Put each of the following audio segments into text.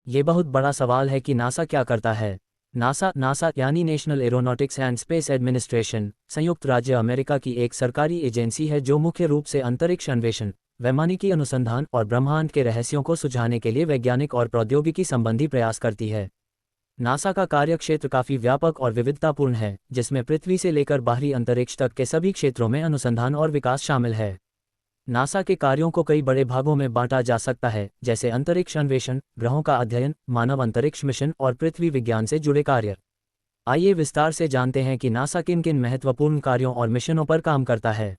ये बहुत बड़ा सवाल है कि नासा क्या करता है। नासा यानी national aeronautics and space administration संयुक्त राज्य अमेरिका की एक सरकारी एजेंसी है जो मुख्य रूप से अंतरिक्ष अन्वेषण, वैमानिकी अनुसंधान और ब्रह्मांड के रहस्यों को सुलझाने के लिए वैज्ञानिक और प्रौद्योगिकी संबंधी प्रयास करती है। नासा का कार्यक्षेत्र काफ़ी व्यापक और विविधतापूर्ण है, जिसमें पृथ्वी से लेकर बाहरी अंतरिक्ष तक के सभी क्षेत्रों में अनुसंधान और विकास शामिल है। नासा के कार्यों को कई बड़े भागों में बांटा जा सकता है, जैसे अंतरिक्ष अन्वेषण, ग्रहों का अध्ययन, मानव अंतरिक्ष मिशन और पृथ्वी विज्ञान से जुड़े कार्य। आइए विस्तार से जानते हैं कि नासा किन किन महत्वपूर्ण कार्यों और मिशनों पर काम करता है।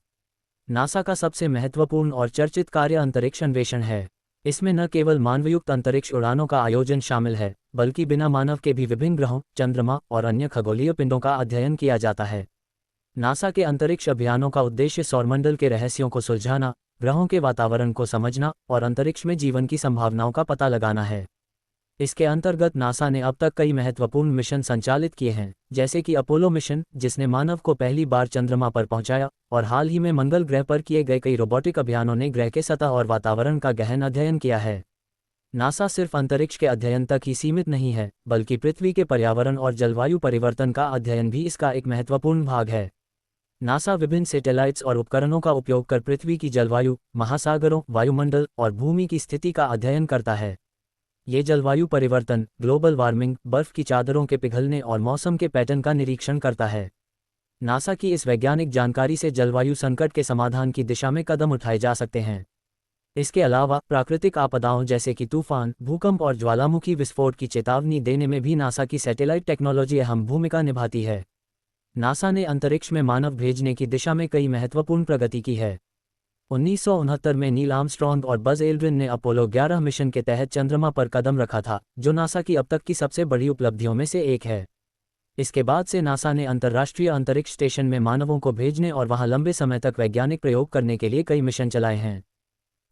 नासा का सबसे महत्वपूर्ण और चर्चित कार्य अंतरिक्ष अन्वेषण है। इसमें न केवल मानवयुक्त अंतरिक्ष उड़ानों का आयोजन शामिल है, बल्कि बिना मानव के भी विभिन्न ग्रहों, चंद्रमा और अन्य खगोलीय पिंडों का अध्ययन किया जाता है। नासा के अंतरिक्ष अभियानों का उद्देश्य सौरमंडल के रहस्यों को सुलझाना, ग्रहों के वातावरण को समझना और अंतरिक्ष में जीवन की संभावनाओं का पता लगाना है। इसके अंतर्गत नासा ने अब तक कई महत्वपूर्ण मिशन संचालित किए हैं, जैसे कि अपोलो मिशन, जिसने मानव को पहली बार चंद्रमा पर पहुंचाया, और हाल ही में मंगल ग्रह पर किए गए कई रोबोटिक अभियानों ने ग्रह के सतह और वातावरण का गहन अध्ययन किया है। नासा सिर्फ अंतरिक्ष के अध्ययन तक ही सीमित नहीं है, बल्कि पृथ्वी के पर्यावरण और जलवायु परिवर्तन का अध्ययन भी इसका एक महत्वपूर्ण भाग है। नासा विभिन्न सैटेलाइट्स और उपकरणों का उपयोग कर पृथ्वी की जलवायु, महासागरों, वायुमंडल और भूमि की स्थिति का अध्ययन करता है। ये जलवायु परिवर्तन, ग्लोबल वार्मिंग, बर्फ की चादरों के पिघलने और मौसम के पैटर्न का निरीक्षण करता है। नासा की इस वैज्ञानिक जानकारी से जलवायु संकट के समाधान की दिशा में कदम उठाए जा सकते हैं। इसके अलावा प्राकृतिक आपदाओं जैसे कि तूफान, भूकंप और ज्वालामुखी विस्फोट की चेतावनी देने में भी नासा की सैटेलाइट टेक्नोलॉजी अहम भूमिका निभाती है। नासा ने अंतरिक्ष में मानव भेजने की दिशा में कई महत्वपूर्ण प्रगति की है। 1969 में नील आर्मस्ट्रॉन्ग और बज एल्ड्रिन ने अपोलो 11 मिशन के तहत चंद्रमा पर कदम रखा था, जो नासा की अब तक की सबसे बड़ी उपलब्धियों में से एक है। इसके बाद से नासा ने अंतर्राष्ट्रीय अंतरिक्ष स्टेशन में मानवों को भेजने और वहां लंबे समय तक वैज्ञानिक प्रयोग करने के लिए कई मिशन चलाए हैं।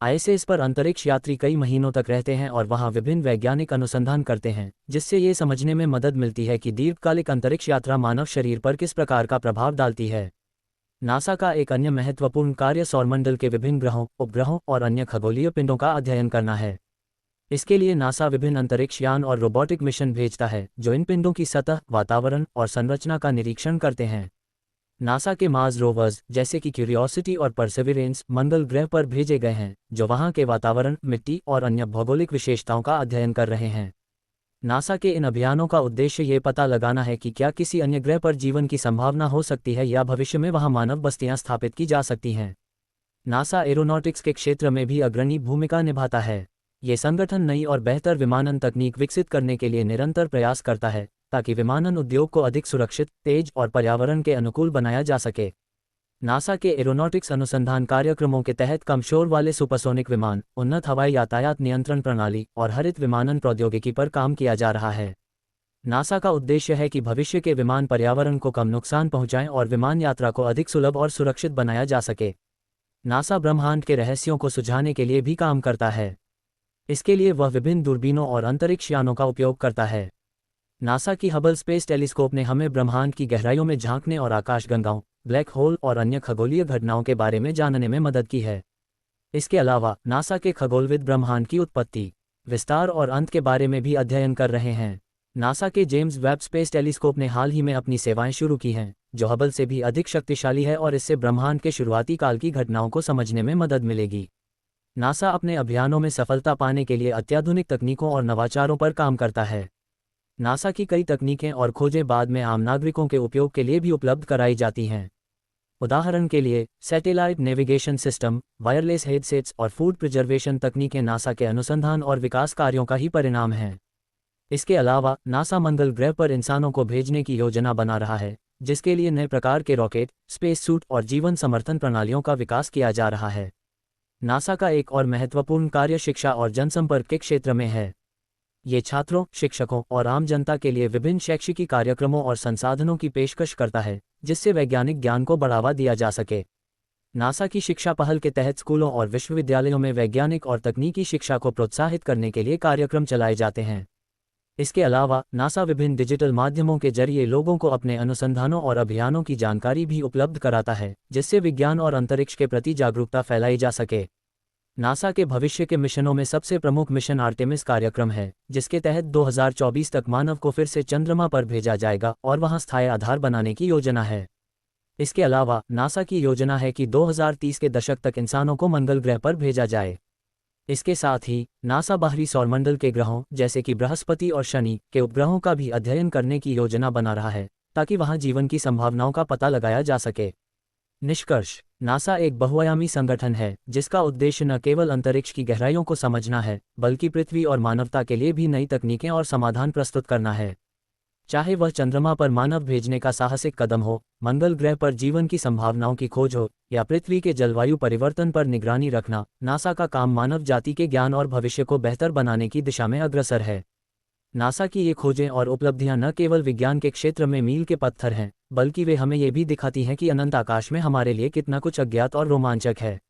आईएसएस पर अंतरिक्ष यात्री कई महीनों तक रहते हैं और वहां विभिन्न वैज्ञानिक अनुसंधान करते हैं, जिससे ये समझने में मदद मिलती है कि दीर्घकालिक अंतरिक्ष यात्रा मानव शरीर पर किस प्रकार का प्रभाव डालती है। नासा का एक अन्य महत्वपूर्ण कार्य सौरमंडल के विभिन्न ग्रहों, उपग्रहों और अन्य खगोलीय पिंडों का अध्ययन करना है। इसके लिए नासा विभिन्न अंतरिक्ष यान और रोबोटिक मिशन भेजता है, जो इन पिंडों की सतह, वातावरण और संरचना का निरीक्षण करते हैं। नासा के मार्स रोवर्स जैसे कि क्यूरियोसिटी और परसेवरेंस मंगल ग्रह पर भेजे गए हैं, जो वहां के वातावरण, मिट्टी और अन्य भौगोलिक विशेषताओं का अध्ययन कर रहे हैं। नासा के इन अभियानों का उद्देश्य ये पता लगाना है कि क्या किसी अन्य ग्रह पर जीवन की संभावना हो सकती है या भविष्य में वहां मानव बस्तियां स्थापित की जा सकती हैं। नासा एरोनॉटिक्स के क्षेत्र में भी अग्रणी भूमिका निभाता है। ये संगठन नई और बेहतर विमानन तकनीक विकसित करने के लिए निरंतर प्रयास करता है, ताकि विमानन उद्योग को अधिक सुरक्षित, तेज और पर्यावरण के अनुकूल बनाया जा सके। नासा के एरोनॉटिक्स अनुसंधान कार्यक्रमों के तहत कम शोर वाले सुपरसोनिक विमान, उन्नत हवाई यातायात नियंत्रण प्रणाली और हरित विमानन प्रौद्योगिकी पर काम किया जा रहा है। नासा का उद्देश्य है कि भविष्य के विमान पर्यावरण को कम नुकसान पहुंचाएं और विमान यात्रा को अधिक सुलभ और सुरक्षित बनाया जा सके। नासा ब्रह्मांड के रहस्यों को सुलझाने के लिए भी काम करता है। इसके लिए वह विभिन्न दूरबीनों और अंतरिक्ष यानों का उपयोग करता है। नासा की हबल स्पेस टेलीस्कोप ने हमें ब्रह्मांड की गहराइयों में झांकने और आकाशगंगाओं, ब्लैक होल और अन्य खगोलीय घटनाओं के बारे में जानने में मदद की है। इसके अलावा नासा के खगोलविद ब्रह्मांड की उत्पत्ति, विस्तार और अंत के बारे में भी अध्ययन कर रहे हैं। नासा के जेम्स वेब स्पेस टेलीस्कोप ने हाल ही में अपनी सेवाएं शुरू की हैं, जो हबल से भी अधिक शक्तिशाली है और इससे ब्रह्मांड के शुरुआती काल की घटनाओं को समझने में मदद मिलेगी। नासा अपने अभियानों में सफलता पाने के लिए अत्याधुनिक तकनीकों और नवाचारों पर काम करता है। नासा की कई तकनीकें और खोजें बाद में आम नागरिकों के उपयोग के लिए भी उपलब्ध कराई जाती हैं। उदाहरण के लिए, satellite navigation system, wireless headsets और फूड प्रिजर्वेशन तकनीकें नासा के अनुसंधान और विकास कार्यों का ही परिणाम हैं। इसके अलावा नासा मंगल ग्रह पर इंसानों को भेजने की योजना बना रहा है, जिसके लिए नए प्रकार के रॉकेट, स्पेस सूट और जीवन समर्थन प्रणालियों का विकास किया जा रहा है। नासा का एक और महत्वपूर्ण कार्य शिक्षा और जनसंपर्क के क्षेत्र में है। ये छात्रों, शिक्षकों और आम जनता के लिए विभिन्न शैक्षिकी कार्यक्रमों और संसाधनों की पेशकश करता है, जिससे वैज्ञानिक ज्ञान को बढ़ावा दिया जा सके। नासा की शिक्षा पहल के तहत स्कूलों और विश्वविद्यालयों में वैज्ञानिक और तकनीकी शिक्षा को प्रोत्साहित करने के लिए कार्यक्रम चलाए जाते हैं। इसके अलावा नासा विभिन्न डिजिटल माध्यमों के जरिए लोगों को अपने अनुसंधानों और अभियानों की जानकारी भी उपलब्ध कराता है, जिससे विज्ञान और अंतरिक्ष के प्रति जागरूकता फैलाई जा सके। नासा के भविष्य के मिशनों में सबसे प्रमुख मिशन आर्टेमिस कार्यक्रम है, जिसके तहत 2024 तक मानव को फिर से चंद्रमा पर भेजा जाएगा और वहां स्थायी आधार बनाने की योजना है। इसके अलावा नासा की योजना है कि 2030 के दशक तक इंसानों को मंगल ग्रह पर भेजा जाए। इसके साथ ही नासा बाहरी सौरमंडल के ग्रहों जैसे कि बृहस्पति और शनि के उपग्रहों का भी अध्ययन करने की योजना बना रहा है, ताकि वहां जीवन की संभावनाओं का पता लगाया जा सके। निष्कर्ष: नासा एक बहुआयामी संगठन है जिसका उद्देश्य न केवल अंतरिक्ष की गहराइयों को समझना है, बल्कि पृथ्वी और मानवता के लिए भी नई तकनीकें और समाधान प्रस्तुत करना है। चाहे वह चंद्रमा पर मानव भेजने का साहसिक कदम हो, मंगल ग्रह पर जीवन की संभावनाओं की खोज हो, या पृथ्वी के जलवायु परिवर्तन पर निगरानी रखना, नासा का काम मानव जाति के ज्ञान और भविष्य को बेहतर बनाने की दिशा में अग्रसर है। नासा की ये खोजें और उपलब्धियां न केवल विज्ञान के क्षेत्र में मील के पत्थर हैं, बल्कि वे हमें ये भी दिखाती हैं कि अनंत आकाश में हमारे लिए कितना कुछ अज्ञात और रोमांचक है।